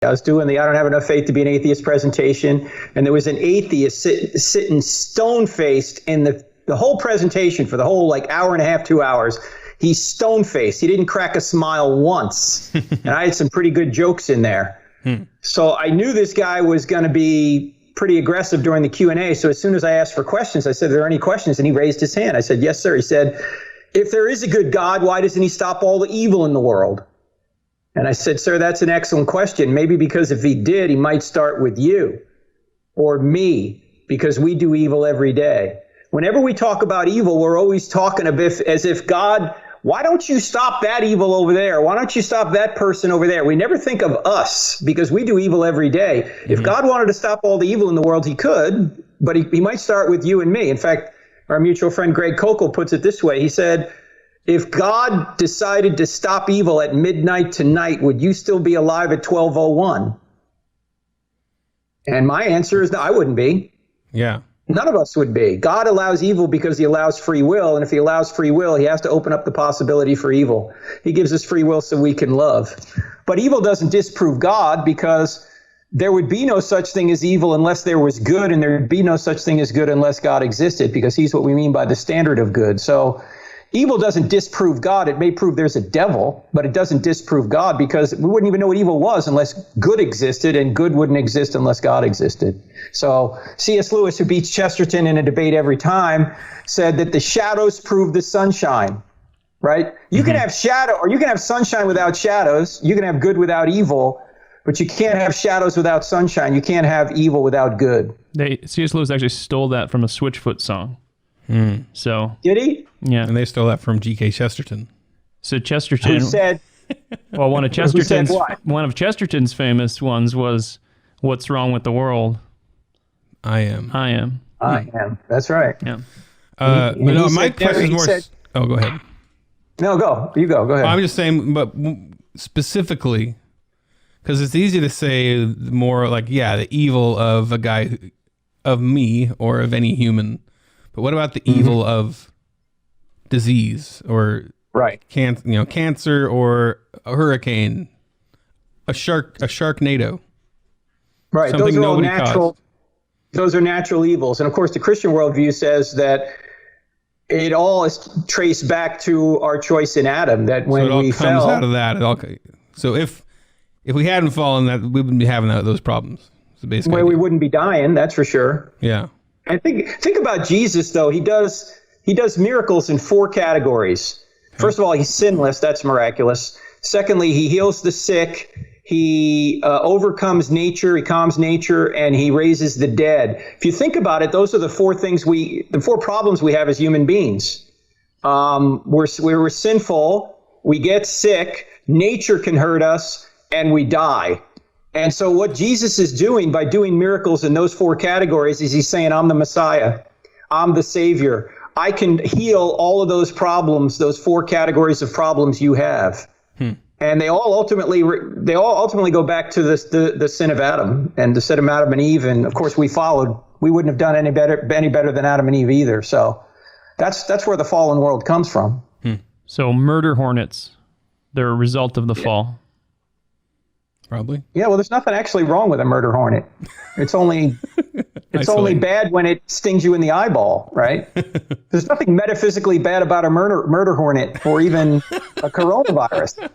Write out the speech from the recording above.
I was doing the I don't have enough faith to be an atheist presentation, and there was an atheist sitting stone-faced in the whole presentation for the whole like hour and a half, 2 hours. He's stone-faced. He didn't crack a smile once. And I had some pretty good jokes in there. So I knew this guy was going to be pretty aggressive during the Q&A. So as soon as I asked for questions, I said, are there any questions? And he raised his hand. I said, yes, sir. He said, if there is a good God, why doesn't he stop all the evil in the world? And I said, sir, that's an excellent question. Maybe because if he did, he might start with you or me, because we do evil every day. Whenever we talk about evil, we're always talking as if God, why don't you stop that evil over there? Why don't you stop that person over there? We never think of us because we do evil every day. Mm-hmm. If God wanted to stop all the evil in the world, he could, but he might start with you and me. In fact, our mutual friend Greg Kokel puts it this way. He said, if God decided to stop evil at midnight tonight, would you still be alive at 12:01? And my answer is no, I wouldn't be. Yeah. None of us would be. God allows evil because he allows free will. And if he allows free will, he has to open up the possibility for evil. He gives us free will so we can love. But evil doesn't disprove God, because there would be no such thing as evil unless there was good, and there would be no such thing as good unless God existed, because he's what we mean by the standard of good. So evil doesn't disprove God. It may prove there's a devil, but it doesn't disprove God, because we wouldn't even know what evil was unless good existed, and good wouldn't exist unless God existed. So C.S. Lewis, who beats Chesterton in a debate every time, said that the shadows prove the sunshine, right? You can have shadow, or you can have sunshine without shadows. You can have good without evil, but you can't have shadows without sunshine. You can't have evil without good. C.S. Lewis actually stole that from a Switchfoot song. So did he? Yeah, and they stole that from G.K. Chesterton. So Chesterton who said, well, one of Chesterton's famous ones was, "What's wrong with the world? I am. I am." That's right. Yeah. But no, my question is more. Oh, go ahead. No, go. You go. Go ahead. I'm just saying, but specifically, because it's easy to say more like, yeah, the evil of a guy, of me, or of any human. But what about the evil of disease, or cancer, or a hurricane, a sharknado? Right. Something those are all nobody natural. caused. Those are natural evils, and of course, the Christian worldview says that it all is traced back to our choice in Adam. That when we fell, it all comes out of that. So if we hadn't fallen, that we wouldn't be having those problems. It's the basic idea. We wouldn't be dying. That's for sure. Yeah. And think about Jesus, though. He does miracles in 4 categories. First of all, he's sinless. That's miraculous. Secondly, he heals the sick. He overcomes nature. He calms nature, and he raises the dead. If you think about it, those are the 4 things the 4 problems we have as human beings. We're sinful. We get sick. Nature can hurt us, and we die. And so what Jesus is doing by doing miracles in those 4 categories is he's saying, I'm the Messiah. I'm the Savior. I can heal all of those problems, those 4 categories of problems you have. And they all ultimately go back to the sin of Adam and the sin of Adam and Eve. And of course, we followed. We wouldn't have done any better than Adam and Eve either. So that's where the fallen world comes from. So murder hornets, they're a result of the fall. Probably. Yeah, well, there's nothing actually wrong with a murder hornet. It's only bad when it stings you in the eyeball, right? There's nothing metaphysically bad about a murder hornet or even a coronavirus.